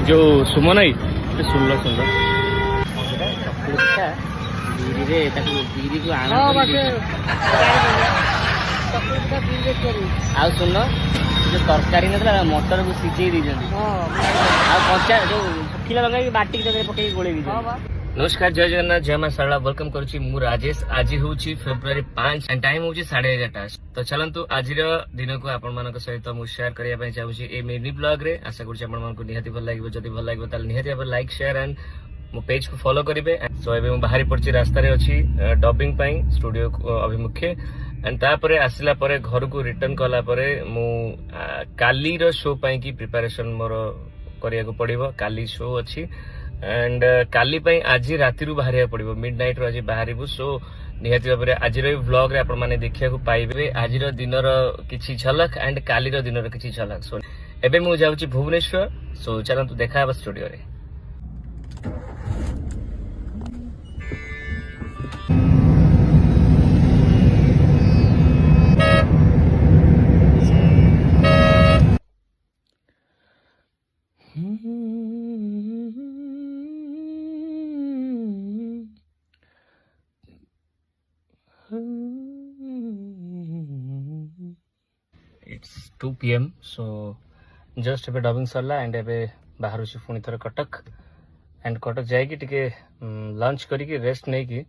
जो सुमन आई सुनल सुंदर ଆଉ ଶୁଣ ଯୋଉ ତରକାରୀ ନଥିଲା ମଟରକୁ ସିଝେଇ ଦେଇଛନ୍ତି ଆଉ କଞ୍ଚା ଯୋଉ ଶୁଖିଲା ଲଗାଇକି ବାଟିକି ତରକାରୀ ପକେଇକି ଗୋଳେଇ ଦେଇଛନ୍ତି। नमस्कार जय जगन्नाथ जय मां सरला वेलकम करुच्ची मु राजेश। आज हूँ फेब्रुआरी 5 एंड टाइम हूँ 11:30। तो चलतु आज दिन को आपण मान सहित मुझे शेयर करने चाहूँगी ए मिनी ब्लॉग रे। आशा करुच्ची आपको निहाती भल लगे जब भल लगे निहाती भाव लाइक शेयर एंड मो पेज को फॉलो करेंगे। सो एबे बाहरी पड़ी रास्ता अच्छी डबिंग स्टूडियो अभिमुखे एंड तापर आसला घर को रिटर्न कला मु काली शो की प्रिपरेशन मोर करिया को पड़िबो। काली शो अच्छी एंड काली आज राति बाहर पड़ो मिड नाइट रू आज बाहर। सो निहाती भाव में आज व्लॉग रे आपण माने देखिया को पाइबे आज दिन किछि झलक एंड काली दिन किछि झलक। सो एबे मु जाउची भुवनेश्वर। सो चलंतु देखा स्टूडियो रे। It's 2 PM सो जस्ट एबे डबिंग सरला एंड एबे बाहर पुणी थर कटक एंड कटक जाइए टिके लंच करिकी रेस्ट नहीं कि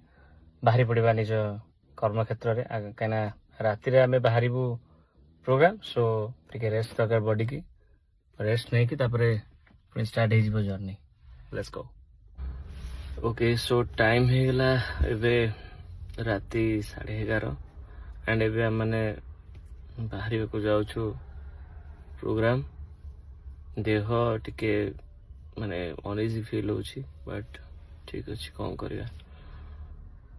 बाहरी पड़ा निज कर्मक्षेत्र में कहीं राति आम बाहर प्रोग्राम। सो टिके रेस्ट दरकार बॉडी की रेस्ट नहीं कि पुणी स्टार्ट हो journey. Let's go. Okay so time हो गला एबे राति 11:30 एंड एबे मैंने बाहर को जाऊँ प्रोग्राम। देह टिके माने अनइजी फील होची बट ठीक अच्छे कौन करिया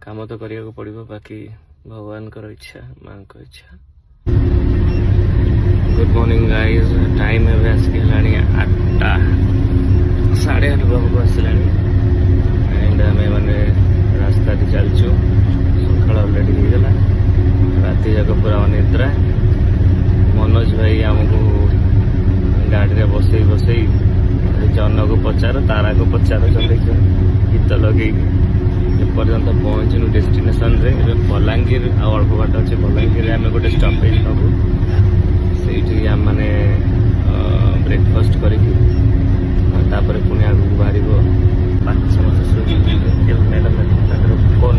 काम तो करिया को पड़िबो बाकी भगवान कर इच्छा मां को इच्छा। गुड मॉर्निंग गाइस टाइम एवं आसिक 8टा 8:30 बाबू आसलानी एंड आम मैंने रास्ता चलचु सकाल अलरेडी होगला राति जाक पूरा अनिद्रा। मनोज भाई आमको गाड़ी में बसई बसई जन को पचार तारा को पचार चल गीत लगे पर्यंत पहुँचनु डेस्टिनेशन रे। बलांगीर अल्प बाट अच्छे बलांगीर आम गोटे स्टपेज नबू से मैंने ब्रेकफास्ट करके पुणी आगे बाहर समस्त फोन